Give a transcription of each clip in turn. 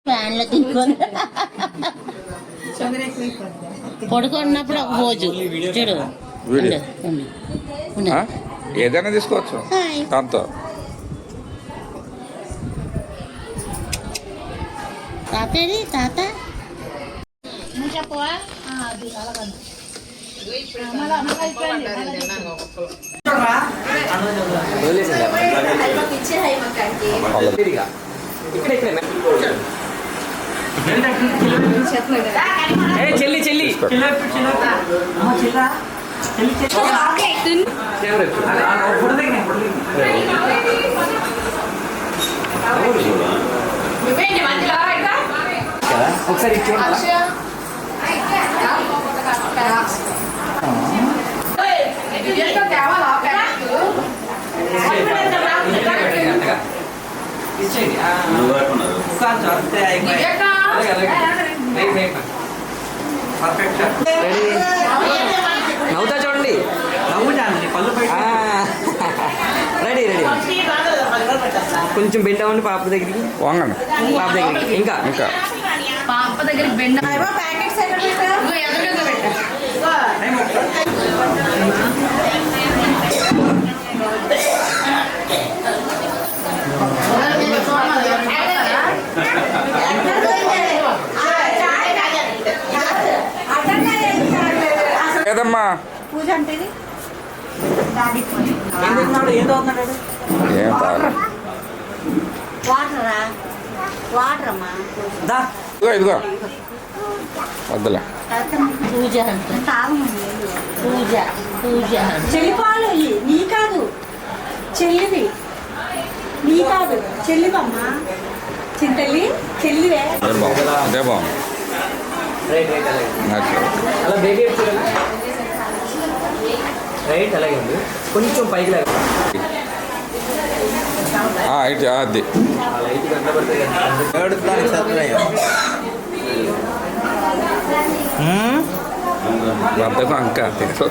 ఫ్యాన్లో తినుకొని పడుకున్నప్పుడు ఒక రోజు చూడు ఏదైనా తీసుకోవచ్చు దాంతో. తాతది తాత చెప్పవా చెల్లి చెల్లి ఒకసారి నవ్వుతా చూడండి. Ready ready. కొంచెం బెండ్ అవ్వండి పాప దగ్గరికి. వాంగండి పాప దగ్గరికి. ఇంకా ఇంకా పాప దగ్గరికి బెండ్ ఏదమ్మా పూజ అంటే ఏం తాగలే. వాటరా వాటర్ అమ్మా ఇదిగో వద్దులే. పూజ అంటే పూజ పూజ చెల్లిపాలు నీ కాదు చెల్లివి నీ కాదు చెల్లివమ్మా చింతల్లి చెల్లివే. అదే బాగుంది. అలా బేబీ రైట్ అలాగే ఉంది. కొంచెం పైకి లాగా అది అంతకు అంక తెలుసు.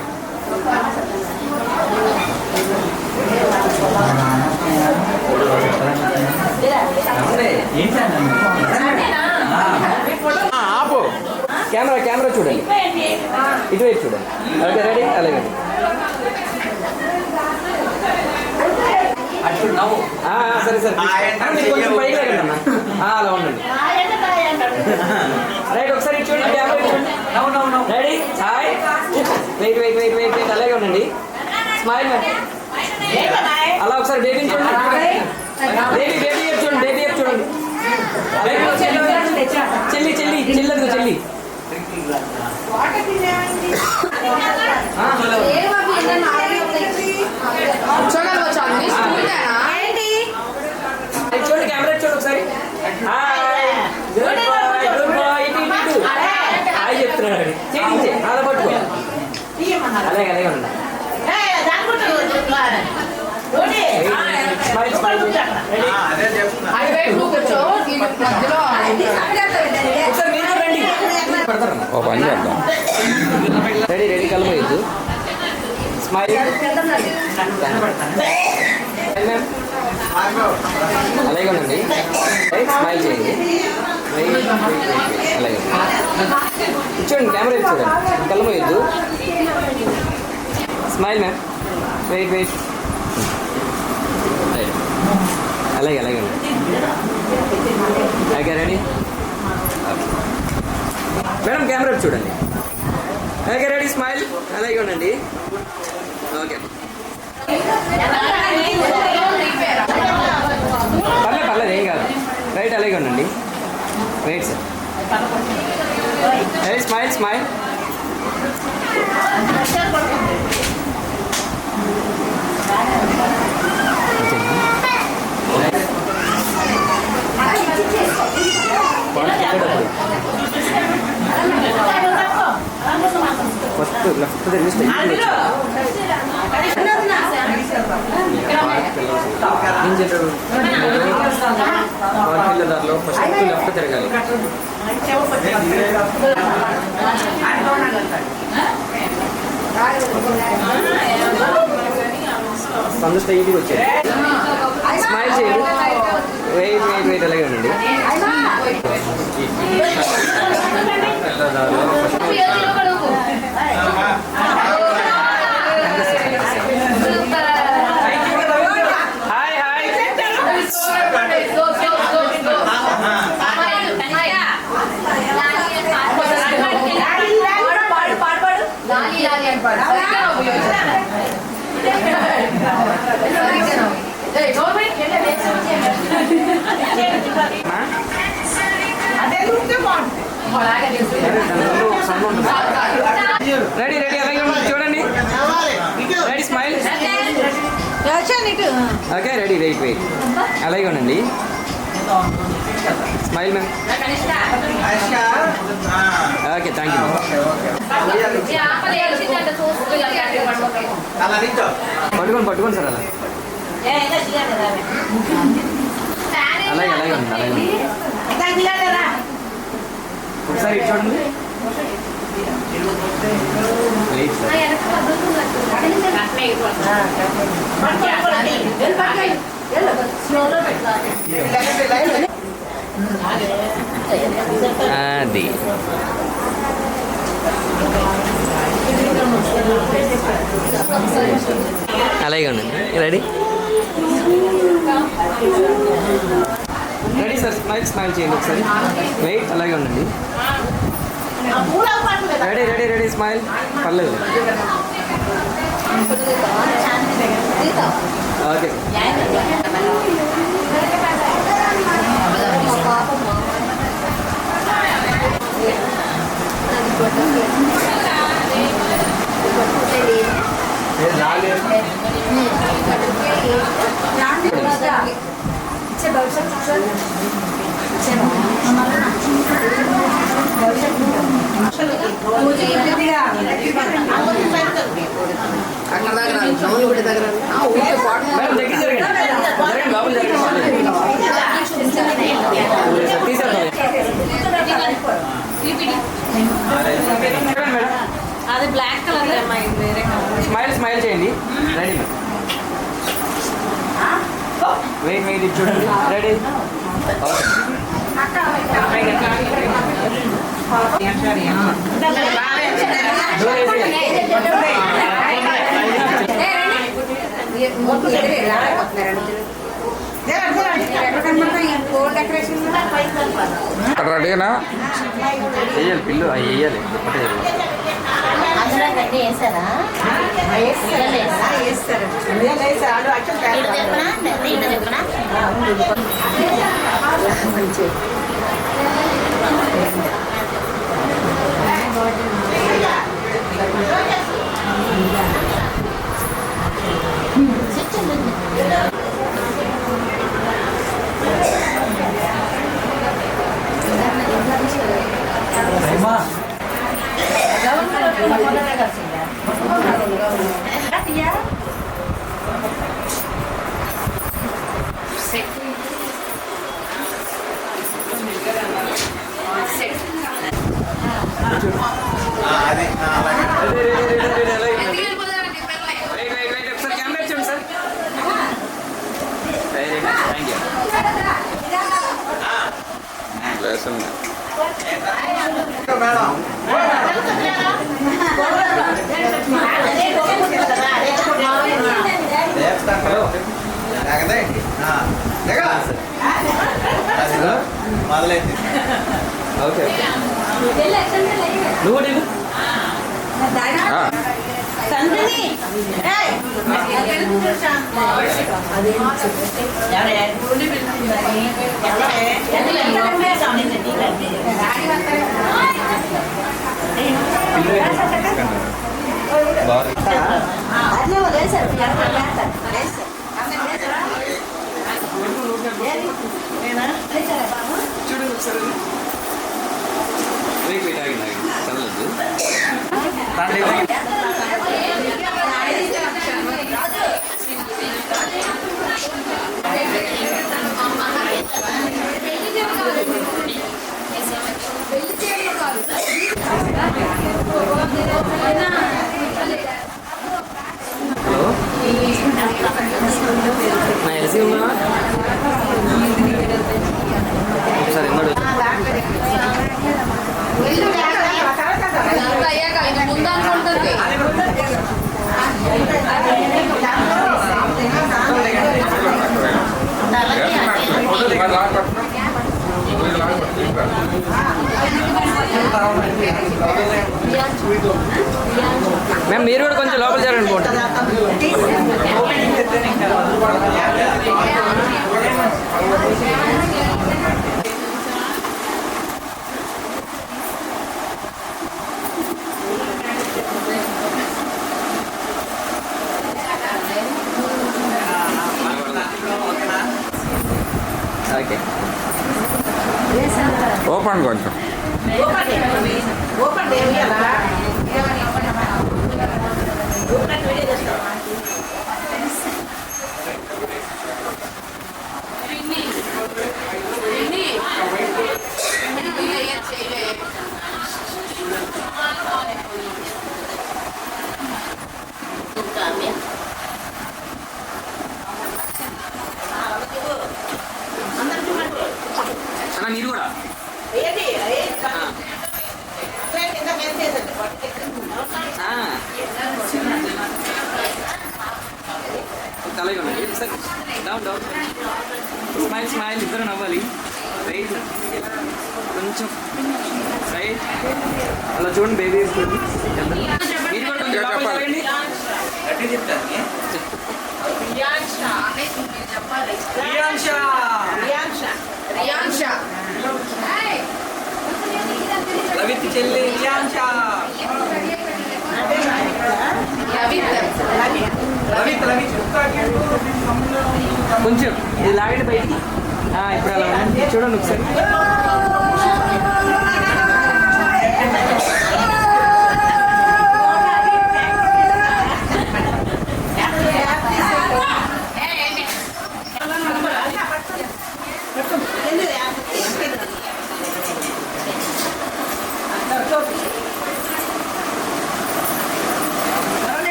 ఆపు. కెమెరా చూడండి, ఇటువైపు చూడండి. ఓకే రెడీ అలాగే. సరే సరే కొంచెం పైకి లేకండి అన్న. అలా ఉండండి. రైట్ ఒకసారి చూడండి. Ready hi. Wait wait wait wait wait అలాగే ఉండండి. స్మైల్. అలా ఒకసారి బేబీని చూడండి. బేబీ చూడండి. బేబీ చూడండి. చెల్లి చెల్లి చెల్లదు చెల్లి. చూడండి కెమెరా చూడు ఒకసారి. హాయ్ చెప్తున్నాడు. చేయించే అలా పట్టుకో. అలాగే అలాగే ఉండండి. ఓ పని చేద్దాం. Ready ready కలమయ్యద్దు. స్మైల్ అలాగే ఉండండి. స్మైల్ చేయండి. అలాగే చూడండి కెమెరా చూడండి. కలమయ్యద్దు. Smile ma'am. Wait wait. అలాగే అలాగే ఉండండి. Okay ready madam. కెమెరా చూడండి. Okay ready smile. అలాగే ఉండండి. ఓకే పర్లేదు ఏం కాదు. రైట్ అలాగే ఉండండి. Right sir. Right smile smile. First left దగ్గర దారిలో ఫస్ట్ లెఫ్ట్ తిరగాలి. సందు స్ట్రైట్గా వచ్చేది. స్మైల్ చేయండి. వెయిట్ వెయిట్ వెయిట్ అలాగే ఉండండి. రెడీ రెడీ అలాగే ఉండండి. చూడండి ready smile. Okay ready wait wait అలాగే ఉండండి. Smile ma'am. Okay thank you ma'am. పట్టుకోండి పట్టుకోండి సార్ అలా అలాగే అలాగే ఉంది అలాగే ఉంది. ఒకసారి ఇటు చూడండి. Wait sir. అది అలాగే ఉండండి. Ready ready sir. Smile smile చేయండి ఒకసారి. వెయిట్ అలాగే ఉండండి. Ready ready ready smile. పర్లేదు. ఓకే మేడం దగ్గర జరగండి. జరగండి బాబు జరగండి. తీసేద్దాం. మేడం అది బ్లాక్ కలర్ అమ్మాయి వేరే స్మైల్ స్మైల్ చేయండి. Ready madam. వెయిట్ వెయిట్ ఇది చూడండి. రెడీ రెడీనా? వేయాలి పిల్లు అవి వేయాలి. ఒకటే అందులో గడ్డి వేసారా మొదలైంది. ఓకే నువ్వు నా ఎల్సీ ఉన్నా ఒకసారి అయ్యాక ఇది ముందు అనుకుంటా ఓపెన్ కొంచెం అన్న మీరు కూడా అలాగే ఉండండి sir down down smile smile ఇద్దరు నవ్వాలి రైట్ కొంచెం రైట్ అలా చూడండి బేబీ మీరు కూడా కొంచెం లోపలికి చెప్పాలి. జరగండి. లవిత్ చెల్లి కొంచెం ఇది లాగండి బయటికి ఇప్పుడు అలా ఉంది. చూడండి ఒకసారి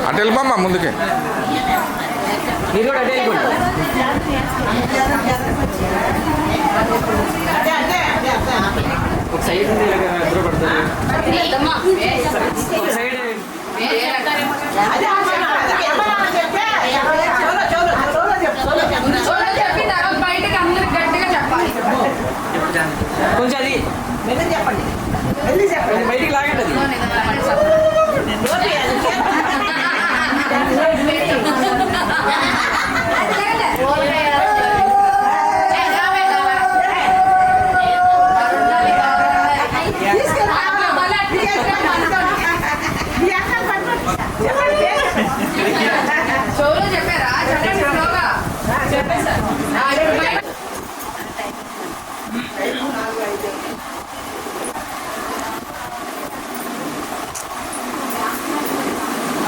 అటు వెళ్ళిపోమ్మా ముందుకి. మీరు కూడా అటే వెళ్ళిపోండి. ఒక సైడ్ ఉంది ఎదురు పడుతుంది ఒక సైడ్ కొంచెం అది బయటికి లాగండి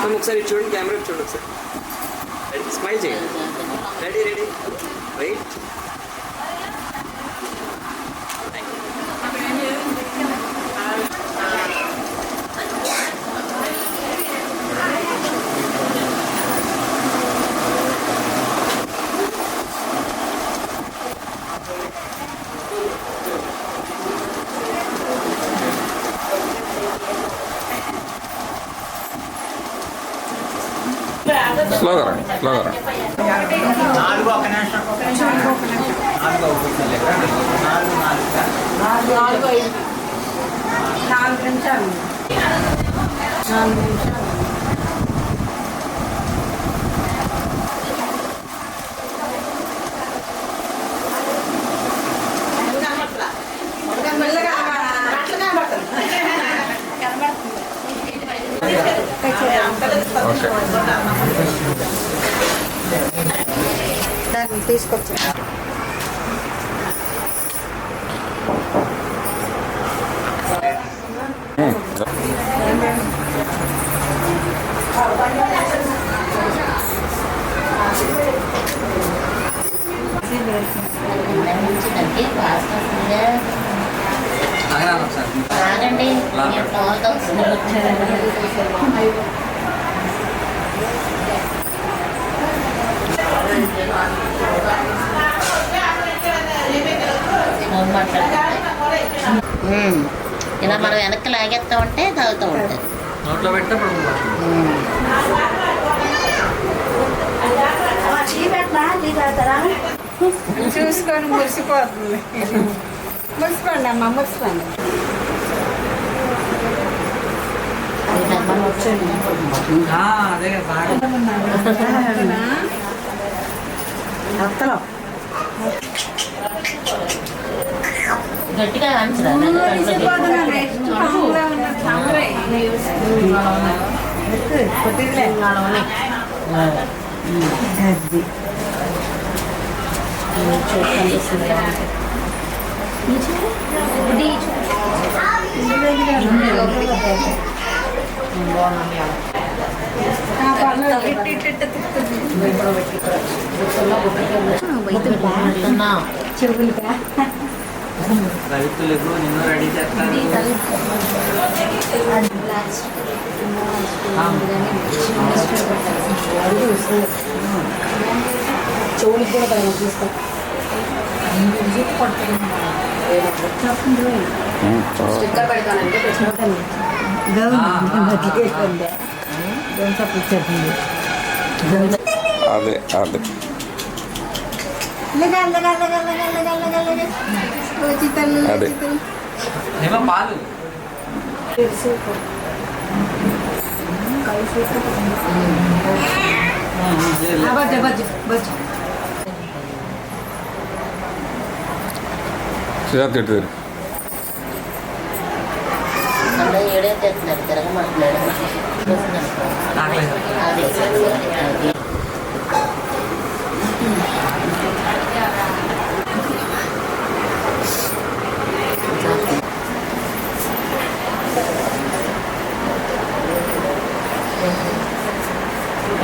ఒకసారి చూడండి కెమెరా చూడండి ఒకసారి స్మైల్ చేయండి రెడీ రెడీ రైట్ స్లోగా రండి స్లోగా రండి. నాలుగు ఒక నిమిషం నాలుగు నిమిషాలు ఓకే తీసుకొచ్చా ఆగండి ఇలా మనం వెనక్కి లాగేస్తా ఉంటే తాగుతూ ఉంటుంది. నోట్లో పెడితే చూసుకొని మురిసిపోతుంది. మురిసిపోండి అమ్మ, మురిసిపోండి. అదే అత్తలో గట్టిగా చెవులుగా రైతులకు నిన్ను రెడీ చేస్తాను. చెవులకు కూడా భయం చూస్తాం. స్టిక్కర్ పెడతానంటే అదే అదే అదే ఏమో పాలు సిద్ధార్థ్ ఎటు తిరుగు. అందరూ ఏడే తెస్తున్నారు తిరగ మాట్లాడారు.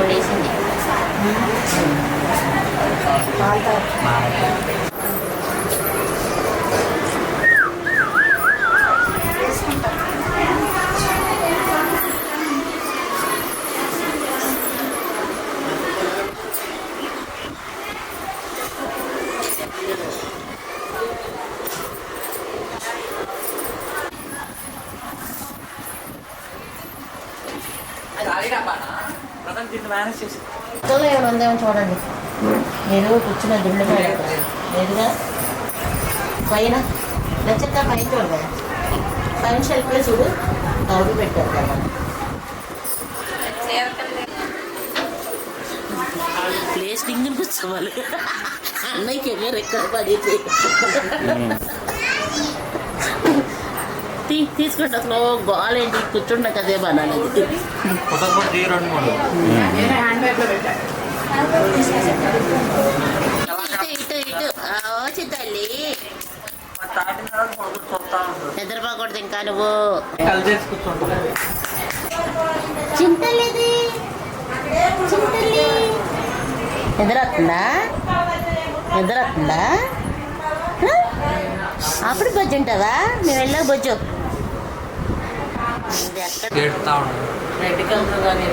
వేసింది మేనేజ్ చేసి ఇంట్లో ఏమైనా ఉందేమో చూడండి. మీరు కూర్చున్న దిండు లేదుగా పైన నచ్చక పైన చూడగా పైన షెల్ఫ్లో చూడు కౌరు పెట్టారు కదా. ప్లేస్ డింగిని కూర్చోవాలి. అన్నయ్యకి ఎవరు ఎక్కడ పడేది తీసుకుంటా అసలు గోల్ ఏంటి కూర్చుంటా కదే బాగా ఇటు ఇటు చిత్తల్లి నిద్రపోకూడదు ఇంకా నువ్వు చింతలేది చింతల్లి నిద్ర వస్తుందా నిద్ర వస్తుందా అప్పుడు బొజ్జు ఉంటావా మేము వెళ్ళా బొజ్జు రెడ్ కలర్ కానీ